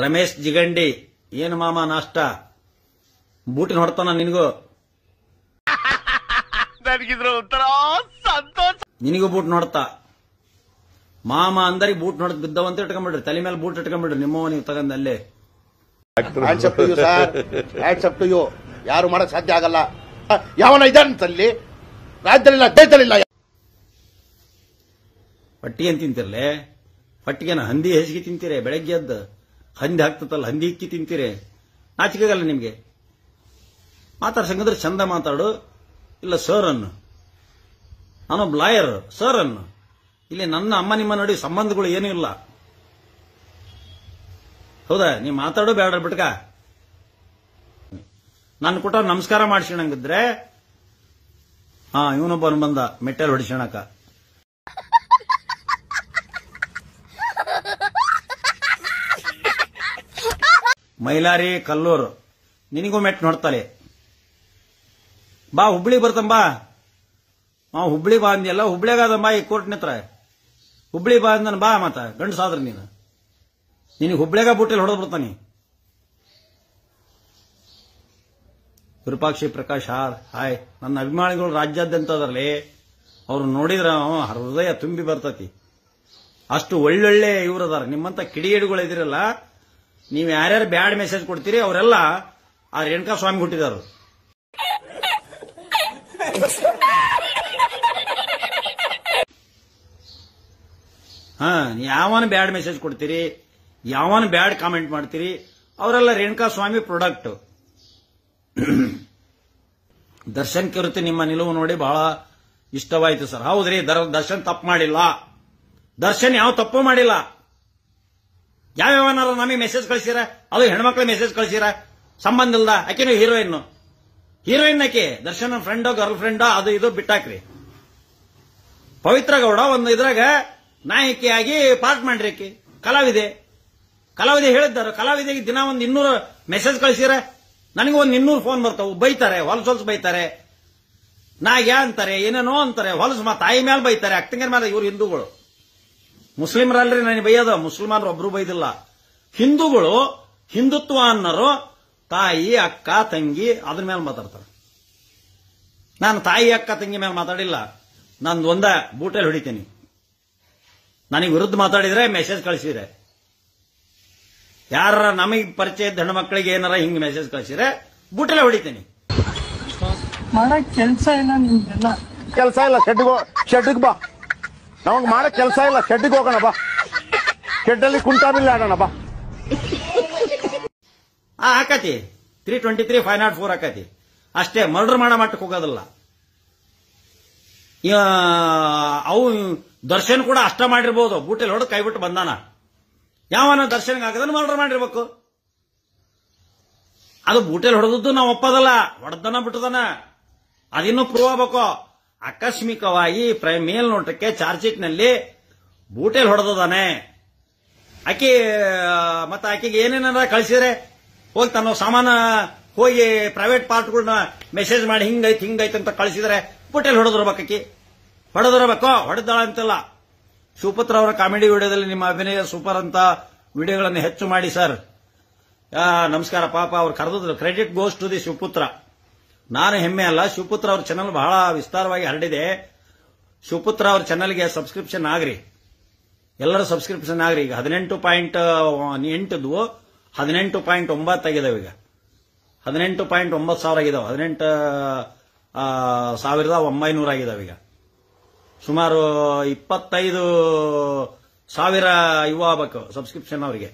ರಮೇಶ್ ಜಿಗಂಡಿ ಏನು ಮಾಮ ನಾಷ್ಟ ಬೂಟಿನ ಹೊಡ್ತಾನ ನಿನಗೂ ನನಗಿದ್ರ ಉತ್ತರ ಸಂತೋಷ ನಿನಗೂ ಬೂಟ್ ನೋಡ್ತಾ ಮಾಮ ಅಂದರಿಗೆ ಬೂಟ್ ನೋಡ್ ಬಿದ್ದವಂತ ಇಟ್ಕೊಂಡ್ಬಿಡ್ರಿ ತಲೆ ಮೇಲೆ ಬೂಟ್ ಇಟ್ಕೊಂಡ್ಬಿಡ್ರಿ ನಿಮ್ಮವ ನೀವು ತಗೊಂಡಲ್ಲೇ ಯಾರು ಮಾಡಕ್ ಸಾಧ್ಯ ಆಗಲ್ಲ ಯಾವನ ಇದ್ದಾನಂತಲ್ಲಿ ರಾಜ್ಯದಲ್ಲಿಲ್ಲ ದೇಶದಲ್ಲಿಲ್ಲ ಪಟ್ಟಿಗೆ ಅಂತ ತಿಂತಿರ್ಲೆ ಪಟ್ಟಿಗೆನ ಹಂದಿ ಹೆಸಿಗೆ ತಿಂತೀರಿ ಬೆಳಗ್ಗೆ ಎದ್ದು ಹಂದಿ ಹಾಕ್ತಲ್ಲ ಹಂದಿ ಇಕ್ಕಿ ತಿಂತೀರಿ ನಾಚಿಕೆಗಲ್ಲ ನಿಮ್ಗೆ ಮಾತಾಡ್ಸಂಗಂದ್ರೆ ಚಂದ ಮಾತಾಡು ಇಲ್ಲ ಸರ್ ಅನ್ನು ನಾನೊಬ್ಬ ಲಾಯರ್ ಸರ್ ಅನ್ನು ಇಲ್ಲಿ ನನ್ನ ಅಮ್ಮ ನಿಮ್ಮ ನಡುವೆ ಸಂಬಂಧಗಳು ಏನೂ ಇಲ್ಲ ಹೌದಾ ನೀ ಮಾತಾಡೋ ಬೇಡ ಬಿಟ್ಕ ನನ್ನ ಕೂಟ ನಮಸ್ಕಾರ ಮಾಡಿಸೋಣಂಗಿದ್ರೆ ಇವನೊಬ್ಬನು ಬಂದ ಮೆಟ್ಟಲ್ ಹೊಡಿಸೋಣಕ ಮೈಲಾರಿ ಕಲ್ಲೂರು ನಿನಗೂ ಮೆಟ್ ನೋಡ್ತಾಳೆ ಬಾ ಹುಬ್ಳಿ ಬರ್ತಾನ ಬಾ ಹುಬ್ಳಿ ಬಾ ಅಂದಿಯಲ್ಲ ಹುಬ್ಳಿಗಾದ ಬಾ ಈ ಕೋರ್ಟ್ ನಿತ್ರ ಹುಬ್ಳಿ ಬಾ ಅಂದನ್ ಬಾ ಮತ್ತ ಗಂಡಸಾದ್ರ ನೀನು ನಿನಗೆ ಹುಬ್ಳಿಗ ಬುಟ್ಟಿಲ್ ಹೊಡೆದ್ ಬಿಡ್ತಾನೆ ವಿರೂಪಾಕ್ಷಿ ಪ್ರಕಾಶ್ ಹಾಯ್ ನನ್ನ ಅಭಿಮಾನಿಗಳು ರಾಜ್ಯಾದ್ಯಂತ ಅದರಲ್ಲಿ ಅವ್ರು ನೋಡಿದ್ರ ಹೃದಯ ತುಂಬಿ ಬರ್ತತಿ ಅಷ್ಟು ಒಳ್ಳೊಳ್ಳೆ ಇವರದಾರ ನಿಮ್ಮಂತ ಕಿಡಿಗೇಡಿಗಳು ಇದಿರಲ್ಲ ನೀವು ಯಾರ್ಯಾರು ಬ್ಯಾಡ್ ಮೆಸೇಜ್ ಕೊಡ್ತೀರಿ ಅವರೆಲ್ಲ ಆ ರೇಣುಕಾ ಸ್ವಾಮಿ ಹುಟ್ಟಿದಾರ ಯಾವನ ಬ್ಯಾಡ್ ಮೆಸೇಜ್ ಕೊಡ್ತೀರಿ ಯಾವನ ಬ್ಯಾಡ್ ಕಾಮೆಂಟ್ ಮಾಡ್ತೀರಿ ಅವರೆಲ್ಲ ರೇಣುಕಾ ಸ್ವಾಮಿ ಪ್ರಾಡಕ್ಟ್ ದರ್ಶನ್ ಕಿರುತಿ ನಿಮ್ಮ ನಿಲುವು ನೋಡಿ ಬಹಳ ಇಷ್ಟವಾಯಿತು ಸರ್ ಹೌದ್ರಿ ದರ್ಶನ್ ತಪ್ಪು ಮಾಡಿಲ್ಲ ದರ್ಶನ್ ಯಾವ ತಪ್ಪು ಮಾಡಿಲ್ಲ ಯಾವ್ಯಾವನಾರ ನಮಗೆ ಮೆಸೇಜ್ ಕಳಿಸಿರ ಅದು ಹೆಣ್ಮಕ್ಳ ಮೆಸೇಜ್ ಕಳಿಸಿರ ಸಂಬಂಧ ಇಲ್ದ ಆಕೆನೂ ಹೀರೋಯಿನ್ ಆಕೆ ದರ್ಶನ್ ಫ್ರೆಂಡೋ ಗರ್ಲ್ ಫ್ರೆಂಡೋ ಅದು ಇದು ಬಿಟ್ಟಾಕ್ರಿ ಪವಿತ್ರ ಗೌಡ ಒಂದು ಇದ್ರಾಗ ನಾಯಕಿಯಾಗಿ ಪಾರ್ಟ್ ಮಾಡ್ರಿ ಆಕೆ ಕಲಾವಿದೆ ಹೇಳಿದ್ದಾರೆ ಕಲಾವಿದೆಗೆ ದಿನ ಒಂದು 200 ಮೆಸೇಜ್ ಕಳಿಸಿರ ನನಗೆ ಒಂದು 200 ಫೋನ್ ಬರ್ತಾವು ಬೈತಾರೆ ಹೊಲಸು ಬೈತಾರೆ ನಾಗ್ಯಾ ಅಂತಾರೆ ಏನೇನೋ ಅಂತಾರೆ ಹೊಲಸು ತಾಯಿ ಮೇಲೆ ಬೈತಾರೆ ಅಕ್ಕಂಗರ ಮೇಲೆ ಇವ್ರು ಹಿಂದೂಗಳು ಮುಸ್ಲಿಮರಲ್ರಿ ನನಗೆ ಬೈಯೋದು ಮುಸಲ್ಮಾನರು ಒಬ್ರು ಬೈದಿಲ್ಲ ಹಿಂದೂಗಳು ಹಿಂದುತ್ವ ಅನ್ನೋರು ತಾಯಿ ಅಕ್ಕ ತಂಗಿ ಅದ್ರ ಮೇಲೆ ಮಾತಾಡ್ತಾರೆ ನಾನು ತಾಯಿ ಅಕ್ಕ ತಂಗಿ ಮೇಲೆ ಮಾತಾಡಿಲ್ಲ ನಾನು ಒಂದ ಬೂಟಲ್ಲಿ ಹೊಡಿತೀನಿ ನನಗೆ ವಿರುದ್ಧ ಮಾತಾಡಿದ್ರೆ ಮೆಸೇಜ್ ಕಳಿಸಿದ್ರೆ ಯಾರ ನಮಗೆ ಪರಿಚಯ ಇದ್ದ ಹೆಣ್ಮಕ್ಳಿಗೆ ಏನಾರ ಹಿಂಗ್ ಮೆಸೇಜ್ ಕಳಿಸಿದ್ರೆ ಬೂಟಲ್ಲೇ ಹೊಡಿತೀನಿ ಮಾಡಕ್ ಕೆಲಸ ಇಲ್ಲ ನಿಮ್ದೆಲ್ಲ ಕೆಲಸ ಇಲ್ಲ ಶೆಡ್ಗೆ ಬಾ ನಮಗ್ ಮಾಡಕ್ ಕೆಲಸ ಇಲ್ಲ ಶೆಡ್ಗೆ ಹೋಗೋಣ ಬಾ ಶೆಡ್ಡಲ್ಲಿ ಕುಂಟಾಬಿಲ್ಲ ಆಡೋಣ ಬಾ ಹಾಕತಿ 323 504 ಹಾಕತಿ ಅಷ್ಟೇ ಮರ್ಡರ್ ಮಾಡೋ ಮಟ್ಟಕ್ಕೆ ಹೋಗೋದಿಲ್ಲ ಅವು ದರ್ಶನ್ ಕೂಡ ಅಷ್ಟ ಮಾಡಿರ್ಬೋದು ಬೂಟಲ್ಲಿ ಹೊಡೆದು ಕೈ ಬಿಟ್ಟು ಬಂದಾನ ಯಾವನ ದರ್ಶನ್ಗೆ ಹಾಕದನ್ನ ಮರ್ಡರ್ ಮಾಡಿರ್ಬೇಕು ಅದು ಬೂಟೆಲ್ ಹೊಡೆದದ್ದು ನಾವು ಒಪ್ಪದಲ್ಲ ಹೊಡೆದನ ಬಿಟ್ಟದನ ಅದಿನ್ನೂ ಪ್ರೂವ್ ಆಗಬೇಕು ಆಕಸ್ಮಿಕವಾಗಿ ಮೇಲ್ನೋಟಕ್ಕೆ ಚಾರ್ಜ್ ಶೀಟ್ ನಲ್ಲಿ ಬೂಟೆಲ್ ಹೊಡೆದಾನೆ ಮತ್ತೆ ಆಕೆಗೆ ಏನೇನಾರ ಕಳಿಸಿದ್ರೆ ಹೋಗಿ ತನ್ನ ಸಾಮಾನ ಹೋಗಿ ಪ್ರೈವೇಟ್ ಪಾರ್ಟ್ಗಳನ್ನ ಮೆಸೇಜ್ ಮಾಡಿ ಹಿಂಗೈತ್ ಅಂತ ಕಳಿಸಿದ್ರೆ ಬೂಟೆಲ್ ಹೊಡೆದಿರ್ಬೇಕು ಹೊಡೆದಾಳ ಅಂತಲ್ಲ ಶಿವಪುತ್ರ ಅವರ ಕಾಮಿಡಿ ವಿಡಿಯೋದಲ್ಲಿ ನಿಮ್ಮ ಅಭಿನಯ ಸೂಪರ್ ಅಂತ ವಿಡಿಯೋಗಳನ್ನು ಹೆಚ್ಚು ಮಾಡಿ ಸರ್ ನಮಸ್ಕಾರ ಪಾಪ ಅವ್ರು ಕರೆದಿದ್ರು credit goes to the Shivaputra ನಾನು ಹೆಮ್ಮೆ ಅಲ್ಲ ಶಿವಪುತ್ರ ಅವ್ರ ಚಾನಲ್ ಬಹಳ ವಿಸ್ತಾರವಾಗಿ ಹರಡಿದೆ ಶಿವಪುತ್ರ ಅವ್ರ ಚಾನಲ್ಗೆ ಸಬ್ಸ್ಕ್ರಿಪ್ಷನ್ ಆಗ್ರಿ ಎಲ್ಲರೂ ಸಬ್ಸ್ಕ್ರಿಪ್ಷನ್ ಆಗ್ರಿ ಈಗ 18.8 ಇದ್ವು 18.9 ಆಗಿದಾವೆ ಈಗ 18.9 ಸಾವಿರ ಆಗಿದಾವೆ 18,900 ಆಗಿದಾವೆ ಈಗ ಸುಮಾರು 25,000 ಇವು ಆಗ್ಬೇಕು ಸಬ್ಸ್ಕ್ರಿಪ್ಷನ್ ಅವರಿಗೆ